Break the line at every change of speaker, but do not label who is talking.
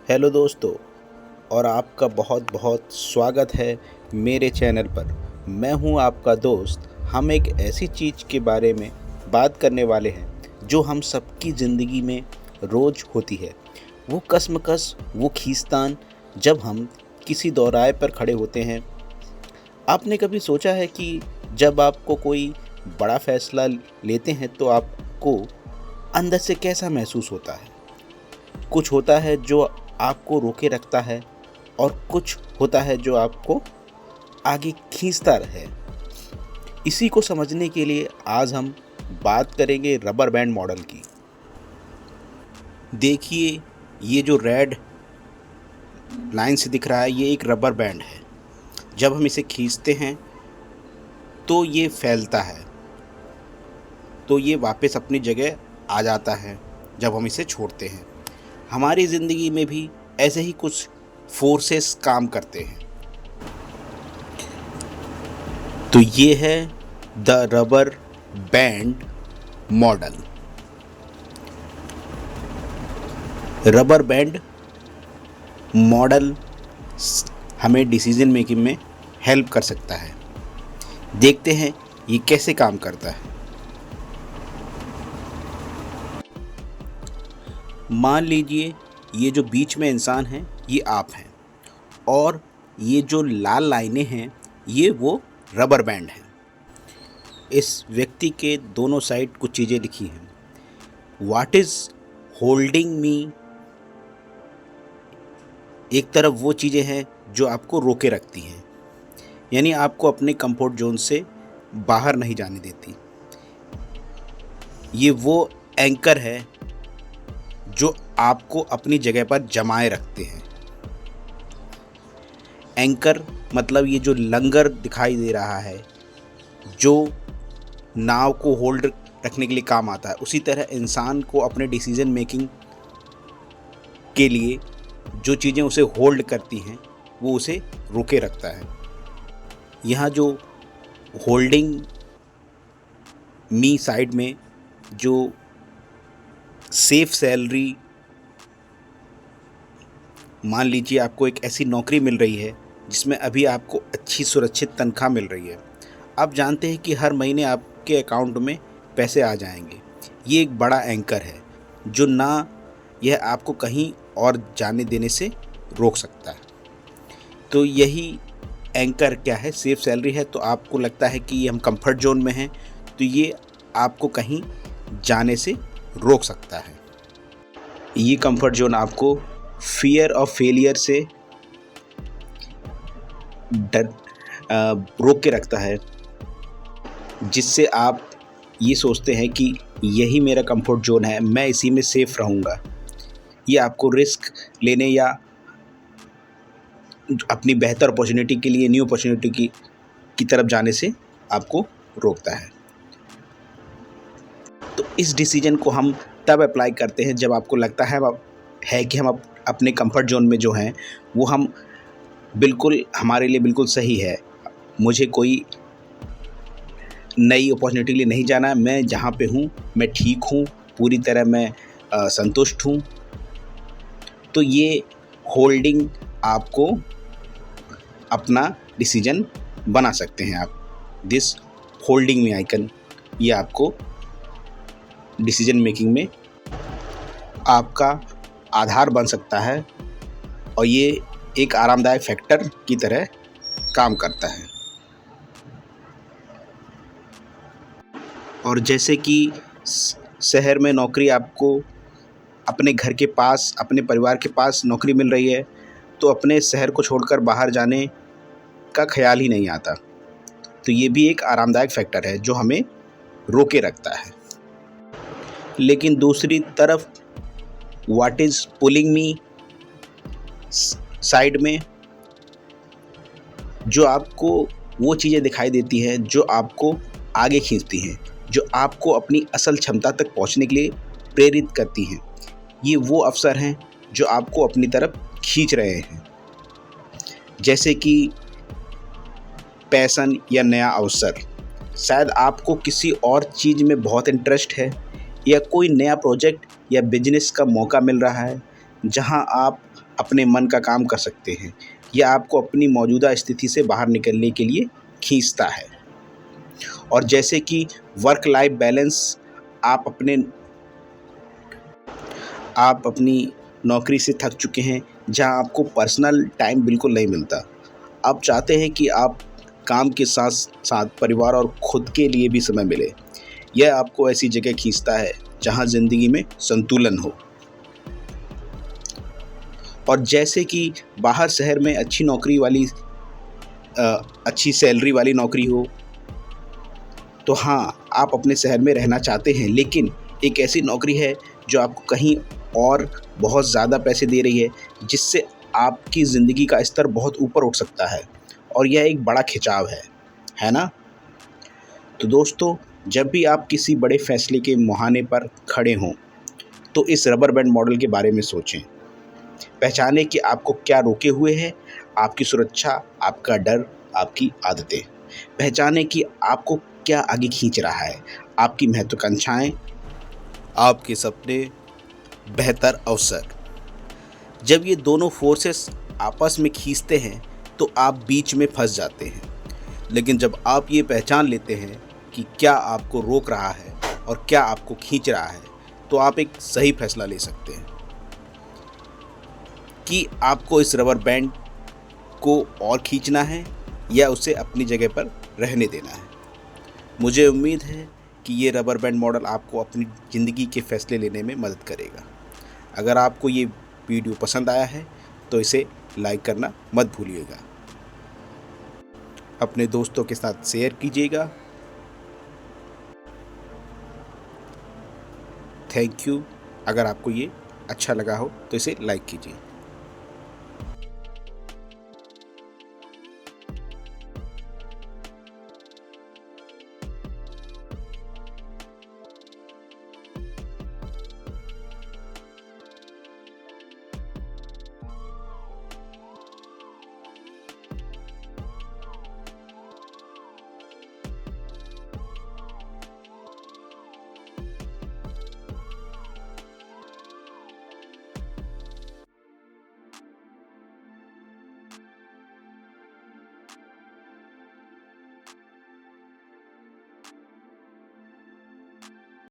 Hello दोस्तों, और आपका बहुत बहुत स्वागत है मेरे चैनल पर। मैं हूं आपका दोस्त। हम एक ऐसी चीज़ के बारे में बात करने वाले हैं जो हम सबकी ज़िंदगी में रोज़ होती है। वो कश्मकश, वो खींचतान जब हम किसी दौराहे पर खड़े होते हैं। आपने कभी सोचा है कि जब आपको कोई बड़ा फैसला लेते हैं तो आपको अंदर से कैसा महसूस होता है? कुछ होता है जो आपको रोके रखता है और कुछ होता है जो आपको आगे खींचता रहे। इसी को समझने के लिए आज हम बात करेंगे रबर बैंड मॉडल की। देखिए, ये जो रेड लाइन से दिख रहा है, ये एक रबर बैंड है। जब हम इसे खींचते हैं तो ये फैलता है, तो ये वापस अपनी जगह आ जाता है जब हम इसे छोड़ते हैं। हमारी ज़िंदगी में भी ऐसे ही कुछ फोर्सेस काम करते हैं। तो ये है the rubber band model. Rubber band model हमें डिसीजन मेकिंग में हेल्प कर सकता है। देखते हैं ये कैसे काम करता है। मान लीजिए ये जो बीच में इंसान है ये आप हैं, और ये जो लाल लाइनें हैं ये वो रबर बैंड हैं। इस व्यक्ति के दोनों साइड कुछ चीज़ें लिखी हैं। व्हाट इज़ होल्डिंग मी, एक तरफ वो चीज़ें हैं जो आपको रोके रखती हैं, यानी आपको अपने कंफर्ट जोन से बाहर नहीं जाने देती। ये वो एंकर है जो आपको अपनी जगह पर जमाए रखते हैं। एंकर मतलब ये जो लंगर दिखाई दे रहा है, जो नाव को होल्ड रखने के लिए काम आता है, उसी तरह इंसान को अपने डिसीजन मेकिंग के लिए जो चीज़ें उसे होल्ड करती हैं वो उसे रोके रखता है। यहाँ जो होल्डिंग मी साइड में जो सेफ सैलरी, मान लीजिए आपको एक ऐसी नौकरी मिल रही है जिसमें अभी आपको अच्छी सुरक्षित तनख्वाह मिल रही है। आप जानते हैं कि हर महीने आपके अकाउंट में पैसे आ जाएंगे। ये एक बड़ा एंकर है जो ना यह आपको कहीं और जाने देने से रोक सकता है। तो यही एंकर क्या है, सेफ सैलरी है। तो आपको लगता है कि हम कंफर्ट जोन में हैं, तो ये आपको कहीं जाने से रोक सकता है। ये कंफर्ट जोन आपको फियर ऑफ फेलियर से डर रोक के रखता है, जिससे आप ये सोचते हैं कि यही मेरा कंफर्ट जोन है, मैं इसी में सेफ रहूँगा। ये आपको रिस्क लेने या अपनी बेहतर अपॉर्चुनिटी के लिए, न्यू अपॉर्चुनिटी की तरफ जाने से आपको रोकता है। तो इस डिसीजन को हम तब अप्लाई करते हैं जब आपको लगता है कि हम अपने कंफर्ट जोन में जो हैं वो हम बिल्कुल, हमारे लिए बिल्कुल सही है। मुझे कोई नई अपॉर्चुनिटी के लिए नहीं जाना है। मैं जहाँ पे हूँ मैं ठीक हूँ, पूरी तरह मैं संतुष्ट हूँ। तो ये होल्डिंग आपको अपना डिसीजन बना सकते हैं आप। दिस होल्डिंग में आइकन, ये आपको डिसीजन मेकिंग में आपका आधार बन सकता है, और ये एक आरामदायक फैक्टर की तरह काम करता है। और जैसे कि शहर में नौकरी, आपको अपने घर के पास, अपने परिवार के पास नौकरी मिल रही है, तो अपने शहर को छोड़कर बाहर जाने का ख्याल ही नहीं आता। तो ये भी एक आरामदायक फैक्टर है जो हमें रोके रखता है। लेकिन दूसरी तरफ what is pulling me side में जो आपको वो चीज़ें दिखाई देती हैं जो आपको आगे खींचती हैं, जो आपको अपनी असल क्षमता तक पहुंचने के लिए प्रेरित करती हैं। ये वो अवसर हैं जो आपको अपनी तरफ खींच रहे हैं, जैसे कि पैशन या नया अवसर। शायद आपको किसी और चीज़ में बहुत इंटरेस्ट है, या कोई नया प्रोजेक्ट या बिजनेस का मौका मिल रहा है जहां आप अपने मन का काम कर सकते हैं। यह आपको अपनी मौजूदा स्थिति से बाहर निकलने के लिए खींचता है। और जैसे कि वर्क लाइफ बैलेंस, आप अपनी नौकरी से थक चुके हैं, जहां आपको पर्सनल टाइम बिल्कुल नहीं मिलता। आप चाहते हैं कि आप काम के साथ साथ परिवार और खुद के लिए भी समय मिले। यह आपको ऐसी जगह खींचता है जहां ज़िंदगी में संतुलन हो। और जैसे कि बाहर शहर में अच्छी सैलरी वाली नौकरी हो, तो हाँ, आप अपने शहर में रहना चाहते हैं, लेकिन एक ऐसी नौकरी है जो आपको कहीं और बहुत ज़्यादा पैसे दे रही है, जिससे आपकी ज़िंदगी का स्तर बहुत ऊपर उठ सकता है, और यह एक बड़ा खिंचाव है ना? तो दोस्तों, जब भी आप किसी बड़े फैसले के मुहाने पर खड़े हों, तो इस रबर बैंड मॉडल के बारे में सोचें। पहचानें कि आपको क्या रोके हुए है, आपकी सुरक्षा, आपका डर, आपकी आदतें। पहचानें कि आपको क्या आगे खींच रहा है, आपकी महत्वाकांक्षाएँ, आपके सपने, बेहतर अवसर। जब ये दोनों फोर्सेस आपस में खींचते हैं, तो आप बीच में फंस जाते हैं। लेकिन जब आप ये पहचान लेते हैं कि क्या आपको रोक रहा है और क्या आपको खींच रहा है, तो आप एक सही फैसला ले सकते हैं कि आपको इस रबर बैंड को और खींचना है या उसे अपनी जगह पर रहने देना है। मुझे उम्मीद है कि ये रबर बैंड मॉडल आपको अपनी ज़िंदगी के फैसले लेने में मदद करेगा। अगर आपको ये वीडियो पसंद आया है तो इसे लाइक करना मत भूलिएगा। अपने दोस्तों के साथ शेयर कीजिएगा। Thank you. अगर आपको ये अच्छा लगा हो तो इसे लाइक कीजिए।